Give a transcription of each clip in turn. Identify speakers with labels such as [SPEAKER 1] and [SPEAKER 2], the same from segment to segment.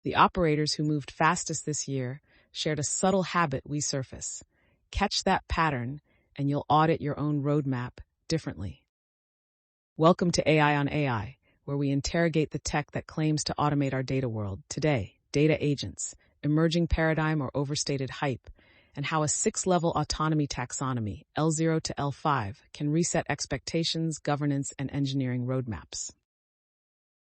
[SPEAKER 1] The operators who moved fastest this year shared a subtle habit we surface. Catch that pattern, and you'll audit your own roadmap differently. Welcome to AI on AI, where we interrogate the tech that claims to automate our data world. Today, data agents, emerging paradigm or overstated hype, and how a 6-level autonomy taxonomy, L0 to L5, can reset expectations, governance, and engineering roadmaps.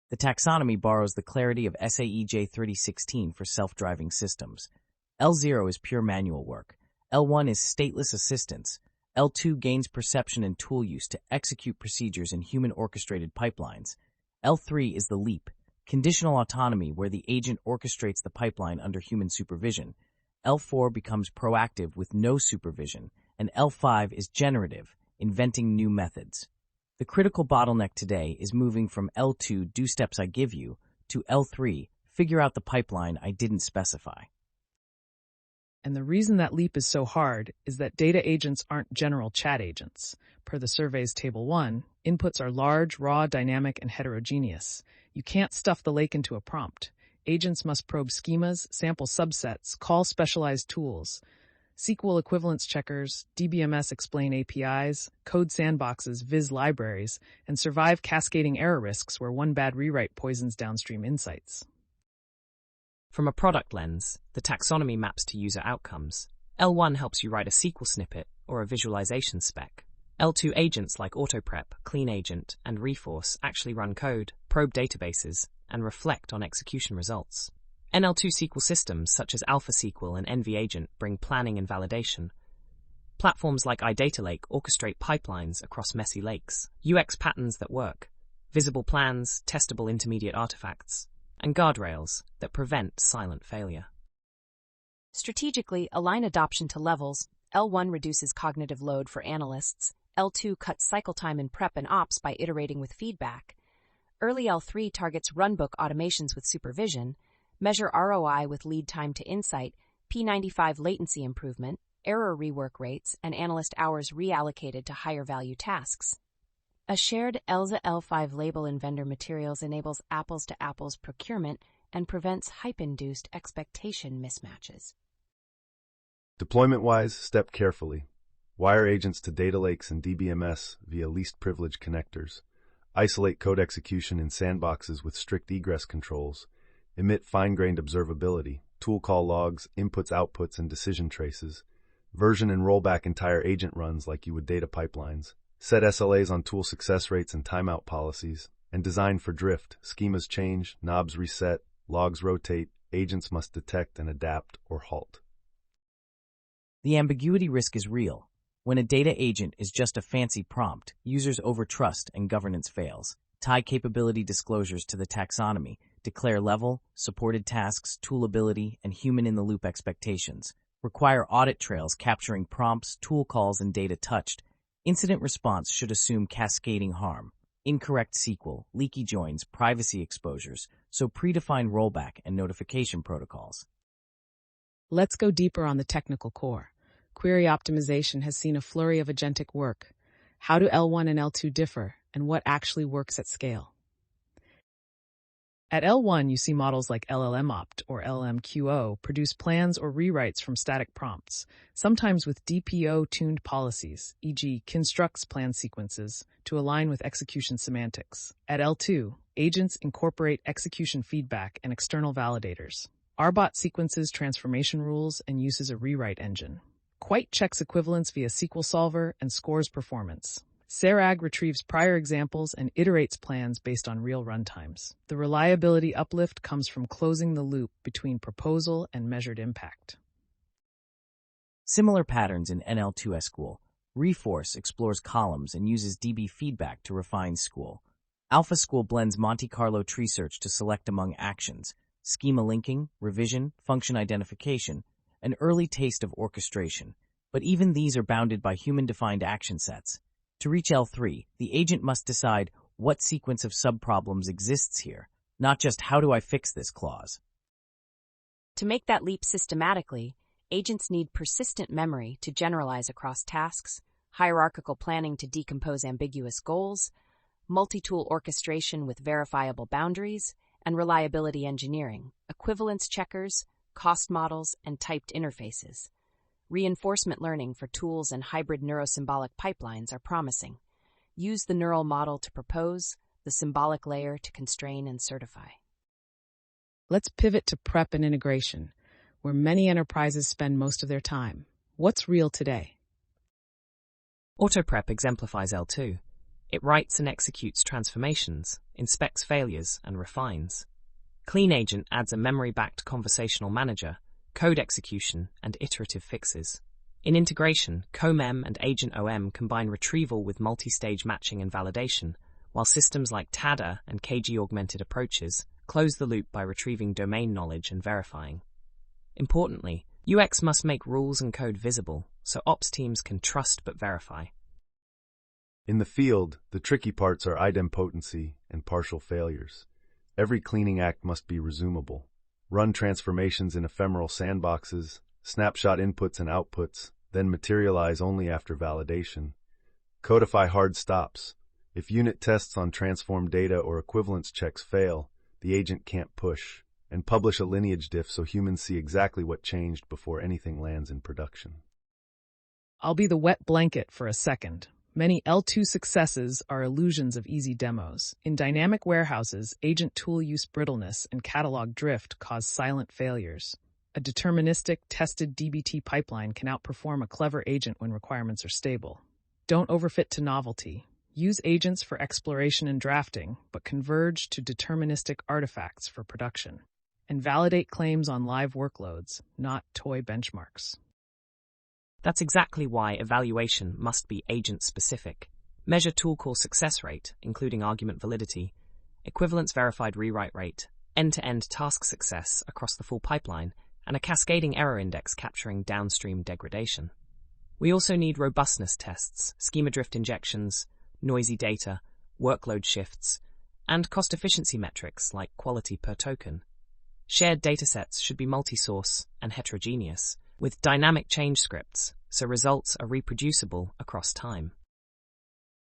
[SPEAKER 2] The taxonomy borrows the clarity of SAE J3016 for self-driving systems. L0 is pure manual work. L1 is stateless assistance. L2 gains perception and tool use to execute procedures in human-orchestrated pipelines. L3 is the leap, conditional autonomy where the agent orchestrates the pipeline under human supervision. L4 becomes proactive with no supervision, and L5 is generative, inventing new methods. The critical bottleneck today is moving from L2, do steps I give you, to L3, figure out the pipeline I didn't specify.
[SPEAKER 1] And the reason that leap is so hard is that data agents aren't general chat agents. Per the survey's Table 1, inputs are large, raw, dynamic, and heterogeneous. You can't stuff the lake into a prompt. Agents must probe schemas, sample subsets, call specialized tools. SQL equivalence checkers, DBMS explain APIs, code sandboxes, viz libraries, and survive cascading error risks where one bad rewrite poisons downstream insights.
[SPEAKER 3] From a product lens, the taxonomy maps to user outcomes. L1 helps you write a SQL snippet or a visualization spec. L2 agents like AutoPrep, Clean Agent, and Reforce actually run code, probe databases, and reflect on execution results. NL2 SQL systems such as AlphaSQL and NVAgent bring planning and validation. Platforms like iDataLake orchestrate pipelines across messy lakes, UX patterns that work, visible plans, testable intermediate artifacts, and guardrails that prevent silent failure.
[SPEAKER 4] Strategically, align adoption to levels. L1 reduces cognitive load for analysts. L2 cuts cycle time in prep and ops by iterating with feedback. Early L3 targets runbook automations with supervision. Measure ROI with lead time to insight, P95 latency improvement, error rework rates, and analyst hours reallocated to higher value tasks. A shared ELSA L5 label in vendor materials enables apples-to-apples procurement and prevents hype-induced expectation mismatches.
[SPEAKER 5] Deployment-wise, step carefully. Wire agents to data lakes and DBMS via least privilege connectors. Isolate code execution in sandboxes with strict egress controls. Emit fine-grained observability, tool call logs, inputs, outputs, and decision traces. Version and rollback entire agent runs like you would data pipelines. Set SLAs on tool success rates and timeout policies. And design for drift. Schemas change, knobs reset, logs rotate, agents must detect and adapt or halt.
[SPEAKER 2] The ambiguity risk is real. When a data agent is just a fancy prompt, users overtrust and governance fails. Tie capability disclosures to the taxonomy. Declare level, supported tasks, toolability, and human-in-the-loop expectations. Require audit trails capturing prompts, tool calls, and data touched. Incident response should assume cascading harm. Incorrect SQL, leaky joins, privacy exposures, so predefine rollback and notification protocols.
[SPEAKER 1] Let's go deeper on the technical core. Query optimization has seen a flurry of agentic work. How do L1 and L2 differ, and what actually works at scale? At L1, you see models like LLMopt or LLMQO produce plans or rewrites from static prompts, sometimes with DPO-tuned policies, e.g. constructs plan sequences, to align with execution semantics. At L2, agents incorporate execution feedback and external validators. RBOT sequences transformation rules and uses a rewrite engine. Quite checks equivalence via SQL Solver and scores performance. Serag retrieves prior examples and iterates plans based on real runtimes. The reliability uplift comes from closing the loop between proposal and measured impact.
[SPEAKER 2] Similar patterns in NL2 School. Reforce explores columns and uses DB feedback to refine school. AlphaSchool blends Monte Carlo tree search to select among actions, schema linking, revision, function identification, an early taste of orchestration. But even these are bounded by human-defined action sets. To reach L3, the agent must decide what sequence of subproblems exists here, not just how do I fix this clause.
[SPEAKER 4] To make that leap systematically, agents need persistent memory to generalize across tasks, hierarchical planning to decompose ambiguous goals, multi-tool orchestration with verifiable boundaries, and reliability engineering, equivalence checkers, cost models, and typed interfaces. Reinforcement learning for tools and hybrid neurosymbolic pipelines are promising. Use the neural model to propose, the symbolic layer to constrain and certify.
[SPEAKER 1] Let's pivot to prep and integration, where many enterprises spend most of their time. What's real today?
[SPEAKER 3] AutoPrep exemplifies L2. It writes and executes transformations, inspects failures, and refines. Clean Agent adds a memory-backed conversational manager, code execution, and iterative fixes. In integration, CoMem and Agent OM combine retrieval with multi-stage matching and validation, while systems like TADA and KG-augmented approaches close the loop by retrieving domain knowledge and verifying. Importantly, UX must make rules and code visible, so ops teams can trust but verify.
[SPEAKER 5] In the field, the tricky parts are idempotency and partial failures. Every cleaning act must be resumable. Run transformations in ephemeral sandboxes, snapshot inputs and outputs, then materialize only after validation. Codify hard stops. If unit tests on transformed data or equivalence checks fail, the agent can't push. And publish a lineage diff so humans see exactly what changed before anything lands in production.
[SPEAKER 1] I'll be the wet blanket for a second. Many L2 successes are illusions of easy demos. In dynamic warehouses, agent tool use brittleness and catalog drift cause silent failures. A deterministic, tested DBT pipeline can outperform a clever agent when requirements are stable. Don't overfit to novelty. Use agents for exploration and drafting, but converge to deterministic artifacts for production. And validate claims on live workloads, not toy benchmarks.
[SPEAKER 3] That's exactly why evaluation must be agent-specific. Measure tool call success rate, including argument validity, equivalence verified rewrite rate, end-to-end task success across the full pipeline, and a cascading error index capturing downstream degradation. We also need robustness tests, schema drift injections, noisy data, workload shifts, and cost efficiency metrics like quality per token. Shared datasets should be multi-source and heterogeneous, with dynamic change scripts, so results are reproducible across time.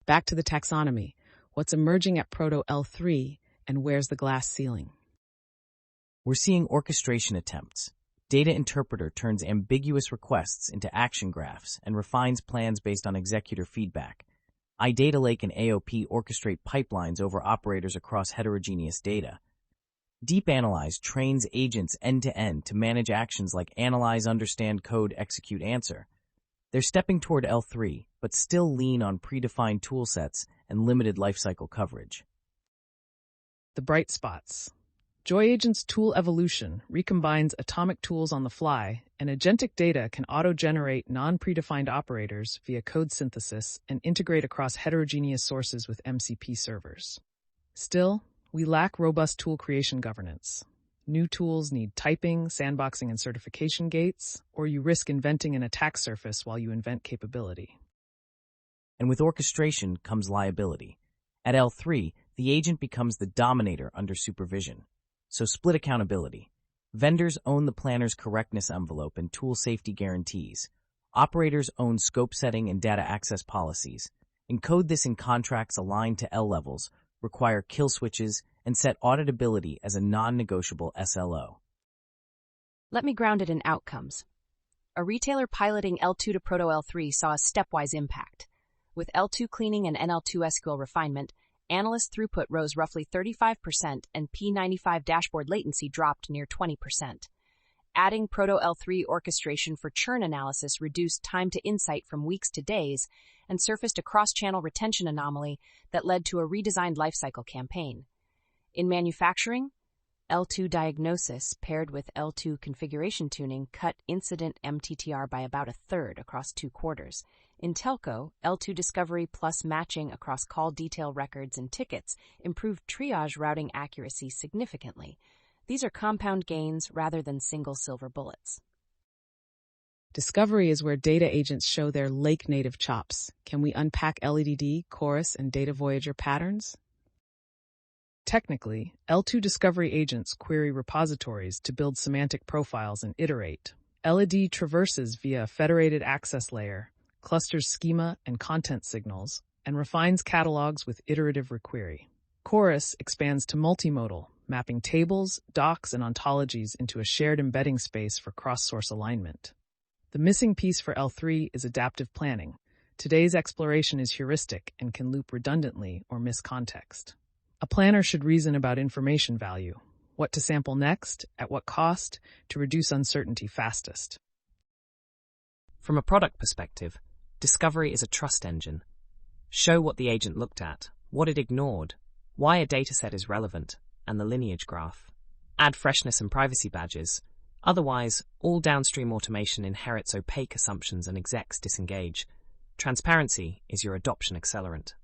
[SPEAKER 1] Back to the taxonomy. What's emerging at Proto L3, and where's the glass ceiling?
[SPEAKER 2] We're seeing orchestration attempts. Data interpreter turns ambiguous requests into action graphs and refines plans based on executor feedback. iData Lake and AOP orchestrate pipelines over operators across heterogeneous data. Deep Analyze trains agents end-to-end to manage actions like analyze, understand, code, execute, answer. They're stepping toward L3, but still lean on predefined toolsets and limited lifecycle coverage.
[SPEAKER 1] The bright spots. Joy Agent's tool evolution recombines atomic tools on the fly, and agentic data can auto-generate non-predefined operators via code synthesis and integrate across heterogeneous sources with MCP servers. Still, we lack robust tool creation governance. New tools need typing, sandboxing, and certification gates, or you risk inventing an attack surface while you invent capability.
[SPEAKER 2] And with orchestration comes liability. At L3, the agent becomes the dominator under supervision. So split accountability. Vendors own the planner's correctness envelope and tool safety guarantees. Operators own scope setting and data access policies. Encode this in contracts aligned to L levels, require kill switches, and set auditability as a non-negotiable SLO.
[SPEAKER 4] Let me ground it in outcomes. A retailer piloting L2 to Proto L3 saw a stepwise impact. With L2 cleaning and NL2 SQL refinement, analyst throughput rose roughly 35% and P95 dashboard latency dropped near 20%. Adding Proto L3 orchestration for churn analysis reduced time to insight from weeks to days and surfaced a cross-channel retention anomaly that led to a redesigned lifecycle campaign. In manufacturing, L2 diagnosis paired with L2 configuration tuning cut incident MTTR by about a third across 2 quarters. In telco, L2 discovery plus matching across call detail records and tickets improved triage routing accuracy significantly. These are compound gains rather than single silver bullets.
[SPEAKER 1] Discovery is where data agents show their lake-native chops. Can we unpack LEDD, Chorus, and Data Voyager patterns? Technically, L2 discovery agents query repositories to build semantic profiles and iterate. LED traverses via a federated access layer, clusters schema and content signals, and refines catalogs with iterative requery. Chorus expands to multimodal, mapping tables, docs, and ontologies into a shared embedding space for cross-source alignment. The missing piece for L3 is adaptive planning. Today's exploration is heuristic and can loop redundantly or miss context. A planner should reason about information value, what to sample next, at what cost, to reduce uncertainty fastest.
[SPEAKER 3] From a product perspective, discovery is a trust engine. Show what the agent looked at, what it ignored, why a dataset is relevant, and the lineage graph. Add freshness and privacy badges. Otherwise, all downstream automation inherits opaque assumptions and execs disengage. Transparency is your adoption accelerant.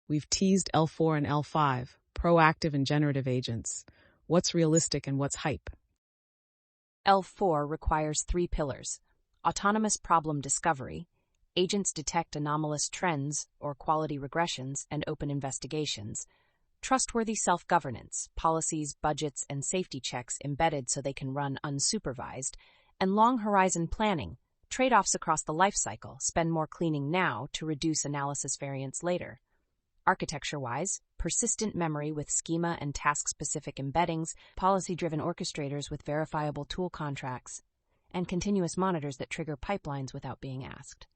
[SPEAKER 1] We've teased L4 and L5, proactive and generative agents. What's realistic and what's hype?
[SPEAKER 4] L4 requires 3 pillars: autonomous problem discovery, agents detect anomalous trends or quality regressions and open investigations, trustworthy self-governance, policies, budgets, and safety checks embedded so they can run unsupervised, and long-horizon planning, trade-offs across the lifecycle, spend more cleaning now to reduce analysis variance later. Architecture-wise, persistent memory with schema and task-specific embeddings, policy-driven orchestrators with verifiable tool contracts, and continuous monitors that trigger pipelines without being asked.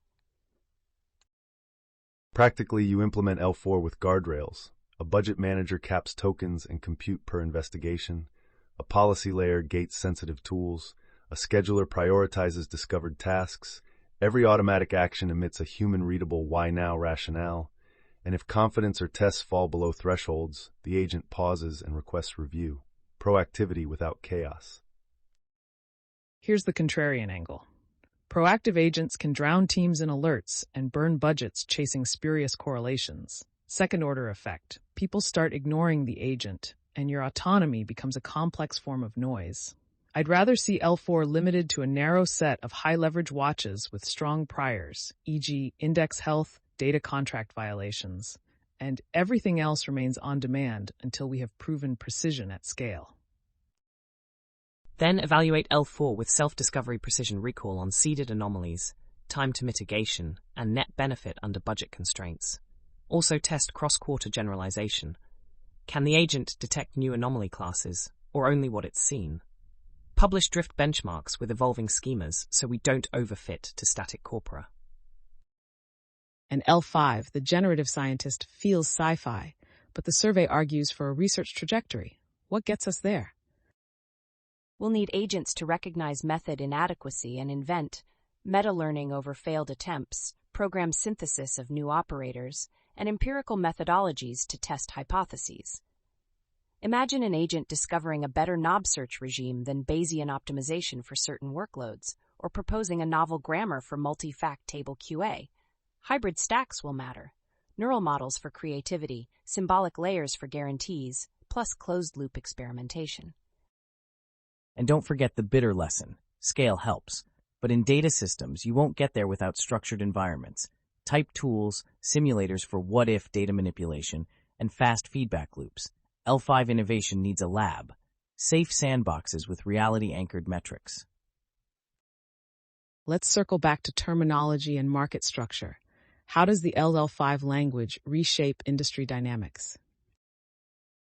[SPEAKER 5] Practically, you implement L4 with guardrails. A budget manager caps tokens and compute per investigation. A policy layer gates sensitive tools. A scheduler prioritizes discovered tasks. Every automatic action emits a human-readable why now rationale. And if confidence or tests fall below thresholds, the agent pauses and requests review. Proactivity without chaos.
[SPEAKER 1] Here's the contrarian angle. Proactive agents can drown teams in alerts and burn budgets chasing spurious correlations. Second-order effect. People start ignoring the agent, and your autonomy becomes a complex form of noise. I'd rather see L4 limited to a narrow set of high-leverage watches with strong priors, e.g. index health, data contract violations, and everything else remains on demand until we have proven precision at scale.
[SPEAKER 3] Then evaluate L4 with self-discovery precision recall on seeded anomalies, time to mitigation, and net benefit under budget constraints. Also test cross-quarter generalization. Can the agent detect new anomaly classes, or only what it's seen? Publish drift benchmarks with evolving schemas so we don't overfit to static corpora.
[SPEAKER 1] And L5, the generative scientist, feels sci-fi, but the survey argues for a research trajectory. What gets us there?
[SPEAKER 4] We'll need agents to recognize method inadequacy and invent meta-learning over failed attempts, program synthesis of new operators, and empirical methodologies to test hypotheses. Imagine an agent discovering a better knob search regime than Bayesian optimization for certain workloads, or proposing a novel grammar for multi-fact table QA. Hybrid stacks will matter. Neural models for creativity, symbolic layers for guarantees, plus closed-loop experimentation.
[SPEAKER 2] And don't forget the bitter lesson. Scale helps. But in data systems, you won't get there without structured environments, type tools, simulators for what-if data manipulation, and fast feedback loops. L5 innovation needs a lab, safe sandboxes with reality-anchored metrics.
[SPEAKER 1] Let's circle back to terminology and market structure. How does the LL5 language reshape industry dynamics?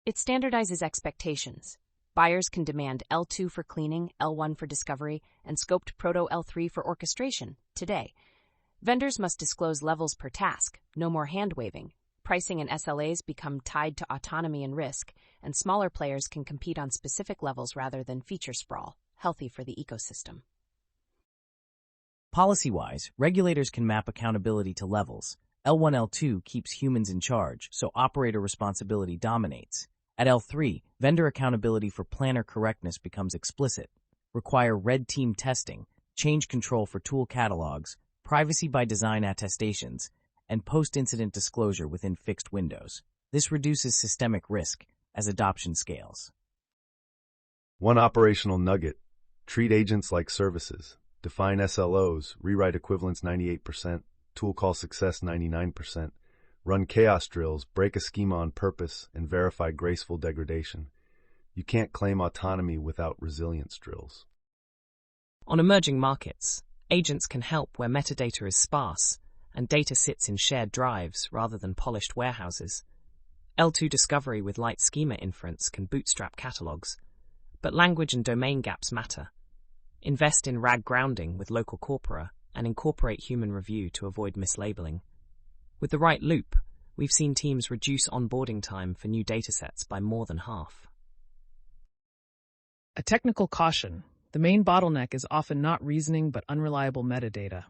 [SPEAKER 4] It standardizes expectations. Buyers can demand L2 for cleaning, L1 for discovery, and scoped proto-L3 for orchestration today. Vendors must disclose levels per task, no more hand-waving. Pricing and SLAs become tied to autonomy and risk, and smaller players can compete on specific levels rather than feature sprawl, healthy for the ecosystem.
[SPEAKER 2] Policy-wise, regulators can map accountability to levels. L1, L2 keeps humans in charge, so operator responsibility dominates. At L3, vendor accountability for planner correctness becomes explicit. Require red team testing, change control for tool catalogs, privacy by design attestations, and post-incident disclosure within fixed windows. This reduces systemic risk as adoption scales.
[SPEAKER 5] One operational nugget: treat agents like services. Define SLOs, rewrite equivalence 98%, tool call success 99%. Run chaos drills, break a schema on purpose, and verify graceful degradation. You can't claim autonomy without resilience drills.
[SPEAKER 3] On emerging markets, agents can help where metadata is sparse and data sits in shared drives rather than polished warehouses. L2 discovery with light schema inference can bootstrap catalogs, but language and domain gaps matter. Invest in RAG grounding with local corpora and incorporate human review to avoid mislabeling. With the right loop, we've seen teams reduce onboarding time for new datasets by more than half.
[SPEAKER 1] A technical caution. The main bottleneck is often not reasoning but unreliable metadata.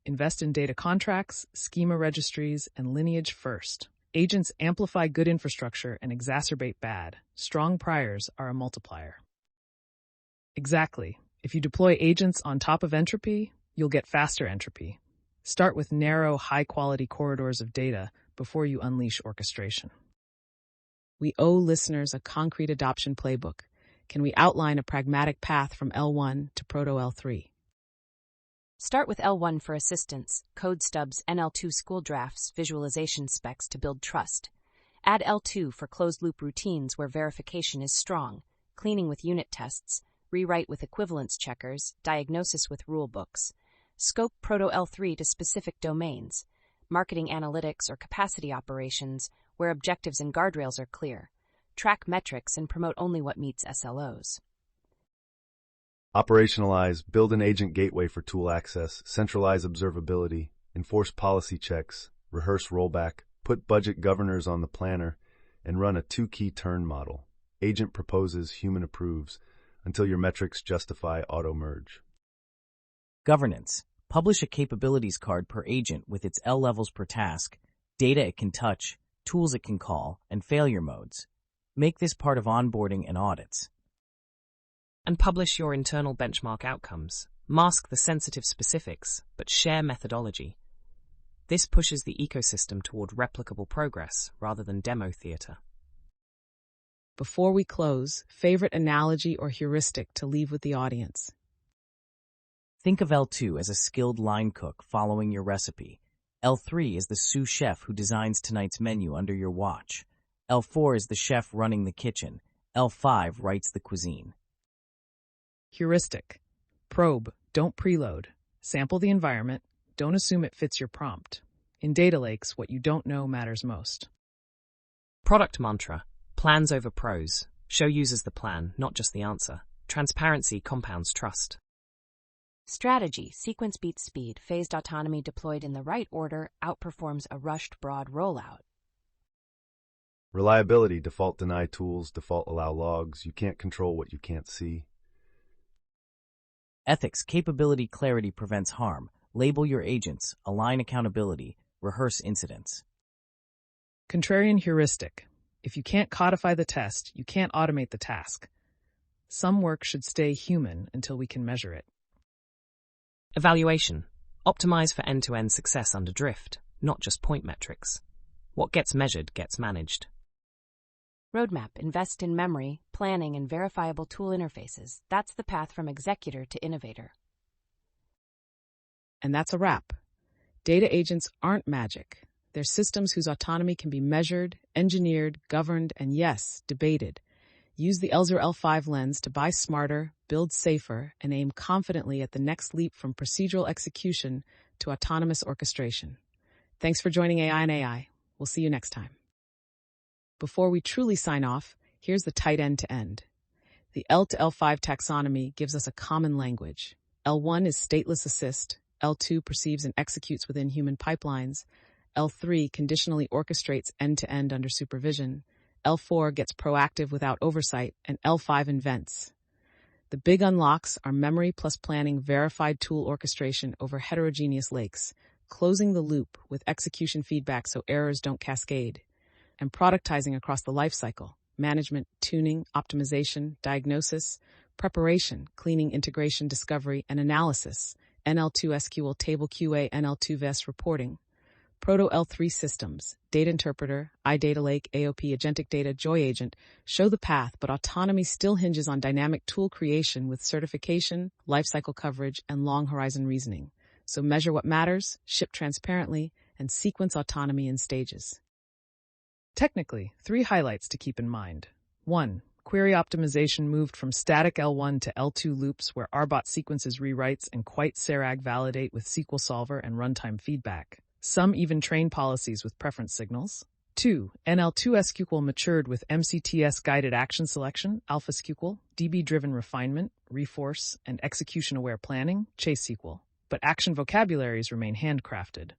[SPEAKER 1] Invest in data contracts, schema registries, and lineage first. Agents amplify good infrastructure and exacerbate bad. Strong priors are a multiplier. Exactly. If you deploy agents on top of entropy, you'll get faster entropy. Start with narrow, high-quality corridors of data before you unleash orchestration. We owe listeners a concrete adoption playbook. Can we outline a pragmatic path from L1 to Proto-L3?
[SPEAKER 4] Start with L1 for assistance, code stubs, and L2 school drafts, visualization specs to build trust. Add L2 for closed-loop routines where verification is strong, cleaning with unit tests, rewrite with equivalence checkers, diagnosis with rulebooks. Scope Proto-L3 to specific domains, marketing analytics or capacity operations where objectives and guardrails are clear. Track metrics and promote only what meets SLOs.
[SPEAKER 5] Operationalize, build an agent gateway for tool access, centralize observability, enforce policy checks, rehearse rollback, put budget governors on the planner, and run a two-key turn model. Agent proposes, human approves, until your metrics justify auto-merge.
[SPEAKER 2] Governance. Publish a capabilities card per agent with its L levels per task, data it can touch, tools it can call, and failure modes. Make this part of onboarding and audits.
[SPEAKER 3] And publish your internal benchmark outcomes. Mask the sensitive specifics, but share methodology. This pushes the ecosystem toward replicable progress rather than demo theater.
[SPEAKER 1] Before we close, favorite analogy or heuristic to leave with the audience?
[SPEAKER 2] Think of L2 as a skilled line cook following your recipe. L3 is the sous chef who designs tonight's menu under your watch. L4 is the chef running the kitchen. L5 writes the cuisine.
[SPEAKER 1] Heuristic. Probe, don't preload. Sample the environment, don't assume it fits your prompt. In data lakes, what you don't know matters most.
[SPEAKER 3] Product mantra. Plans over pros. Show users the plan, not just the answer. Transparency compounds trust.
[SPEAKER 4] Strategy, sequence beats speed. Phased autonomy deployed in the right order outperforms a rushed broad rollout.
[SPEAKER 5] Reliability, default deny tools, default allow logs. You can't control what you can't see.
[SPEAKER 2] Ethics, capability clarity prevents harm. Label your agents, align accountability, rehearse incidents.
[SPEAKER 1] Contrarian heuristic. If you can't codify the test, you can't automate the task. Some work should stay human until we can measure it.
[SPEAKER 3] Evaluation. Optimize for end-to-end success under drift, not just point metrics. What gets measured gets managed.
[SPEAKER 4] Roadmap, invest in memory, planning, and verifiable tool interfaces. That's the path from executor to innovator.
[SPEAKER 1] And that's a wrap. Data agents aren't magic. They're systems whose autonomy can be measured, engineered, governed, and yes, debated. Use the L0 L5 lens to buy smarter, build safer, and aim confidently at the next leap from procedural execution to autonomous orchestration. Thanks for joining AI and AI. We'll see you next time. Before we truly sign off, here's the tight end-to-end. The L to L5 taxonomy gives us a common language. L1 is stateless assist, L2 perceives and executes within human pipelines, L3 conditionally orchestrates end-to-end under supervision, L4 gets proactive without oversight, and L5 invents. The big unlocks are memory plus planning verified tool orchestration over heterogeneous lakes, closing the loop with execution feedback so errors don't cascade, and productizing across the lifecycle, management, tuning, optimization, diagnosis, preparation, cleaning, integration, discovery, and analysis, NL2 SQL table QA, NL2 VES reporting, Proto-L3 systems, data interpreter, iData Lake, AOP, agentic data, Joy agent, show the path, but autonomy still hinges on dynamic tool creation with certification, lifecycle coverage, and long horizon reasoning. So measure what matters, ship transparently, and sequence autonomy in stages. Technically, 3 highlights to keep in mind. 1. Query optimization moved from static L1 to L2 loops where RBOT sequences rewrites and quite Serag validate with SQL Solver and runtime feedback. Some even train policies with preference signals. 2. NL2 matured with MCTS guided action selection, alpha SQL, DB-driven refinement, reforce, and execution-aware planning, chase SQL, but action vocabularies remain handcrafted.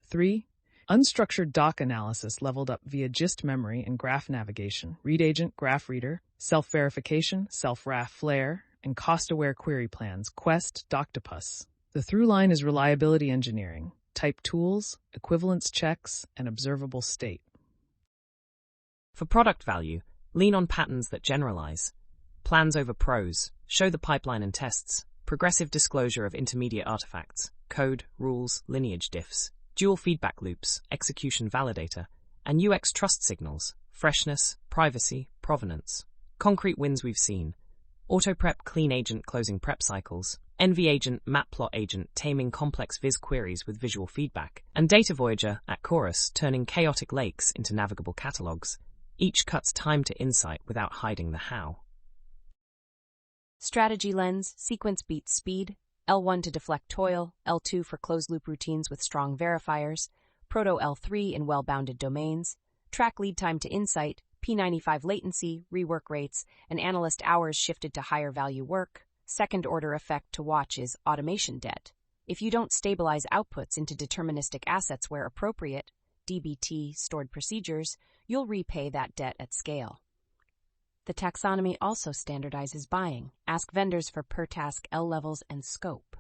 [SPEAKER 1] 3. Unstructured doc analysis leveled up via gist memory and graph navigation, read agent, graph reader, self-verification, self-raf flare, and cost-aware query plans, Quest, Doctopus. The through line is reliability engineering, type tools, equivalence checks, and observable state.
[SPEAKER 3] For product value, lean on patterns that generalize. Plans over pros, show the pipeline and tests, progressive disclosure of intermediate artifacts, code, rules, lineage diffs, dual feedback loops, execution validator, and UX trust signals, freshness, privacy, provenance. Concrete wins we've seen. AutoPrep clean agent closing prep cycles, NV agent matplot agent taming complex viz queries with visual feedback, and Data Voyager at Chorus turning chaotic lakes into navigable catalogs. Each cuts time to insight without hiding the how.
[SPEAKER 4] Strategy lens, sequence beats speed, L1 to deflect toil, L2 for closed-loop routines with strong verifiers, Proto L3 in well-bounded domains, track lead time to insight, P95 latency, rework rates, and analyst hours shifted to higher-value work. Second-order effect to watch is automation debt. If you don't stabilize outputs into deterministic assets where appropriate, DBT, stored procedures, you'll repay that debt at scale. The taxonomy also standardizes buying. Ask vendors for per-task L levels and scope.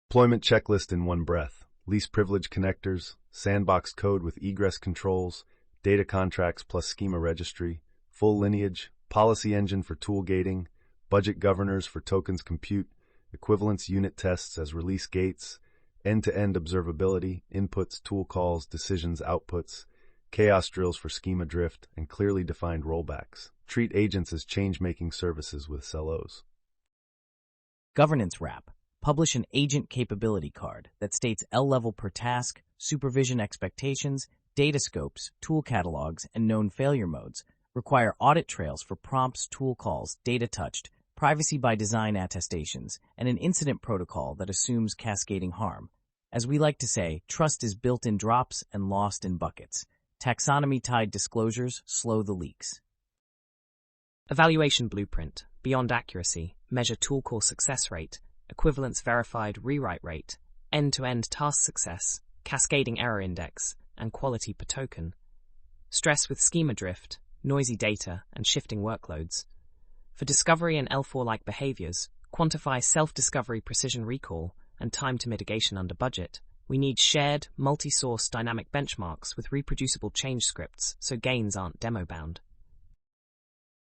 [SPEAKER 5] Deployment checklist in one breath. Least privilege connectors, sandbox code with egress controls, data contracts plus schema registry, full lineage, policy engine for tool gating, budget governors for tokens compute, equivalence unit tests as release gates, end-to-end observability, inputs, tool calls, decisions, outputs, chaos drills for schema drift, and clearly defined rollbacks. Treat agents as change-making services with CELOs.
[SPEAKER 2] Governance wrap. Publish an agent capability card that states L level per task, supervision expectations, data scopes, tool catalogs, and known failure modes. Require audit trails for prompts, tool calls, data touched, privacy by design attestations, and an incident protocol that assumes cascading harm. As we like to say, trust is built in drops and lost in buckets. Taxonomy-tied disclosures slow the leaks.
[SPEAKER 3] Evaluation blueprint. Beyond accuracy, measure tool call success rate, equivalence verified rewrite rate, end-to-end task success, cascading error index, and quality per token. Stress with schema drift, noisy data, and shifting workloads. For discovery and L4-like behaviors, quantify self-discovery precision recall and time to mitigation under budget. We need shared, multi-source dynamic benchmarks with reproducible change scripts so gains aren't demo-bound.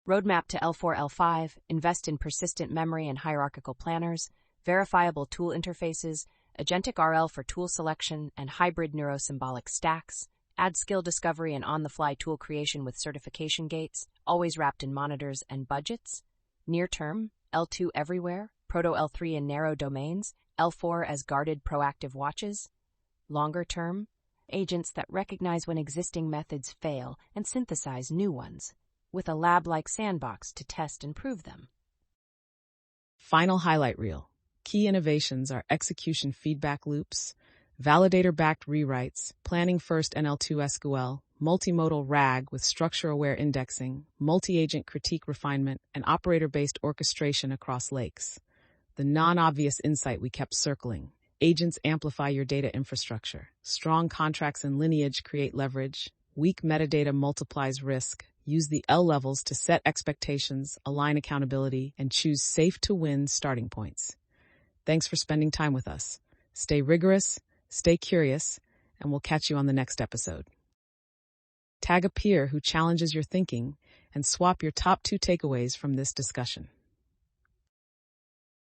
[SPEAKER 4] Roadmap to L4-L5, invest in persistent memory and hierarchical planners, verifiable tool interfaces, agentic RL for tool selection, and hybrid neurosymbolic stacks. Add skill discovery and on-the-fly tool creation with certification gates, always wrapped in monitors and budgets. Near-term, L2 everywhere, Proto L3 in narrow domains, L4 as guarded proactive watches. Longer-term, agents that recognize when existing methods fail and synthesize new ones, with a lab-like sandbox to test and prove them.
[SPEAKER 1] Final highlight reel. Key innovations are execution feedback loops, validator-backed rewrites, planning-first NL2 SQL, multimodal RAG with structure-aware indexing, multi-agent critique refinement, and operator-based orchestration across lakes. The non-obvious insight we kept circling. Agents amplify your data infrastructure. Strong contracts and lineage create leverage. Weak metadata multiplies risk. Use the L levels to set expectations, align accountability, and choose safe-to-win starting points. Thanks for spending time with us. Stay rigorous, stay curious, and we'll catch you on the next episode. Tag a peer who challenges your thinking and swap your top 2 takeaways from this discussion.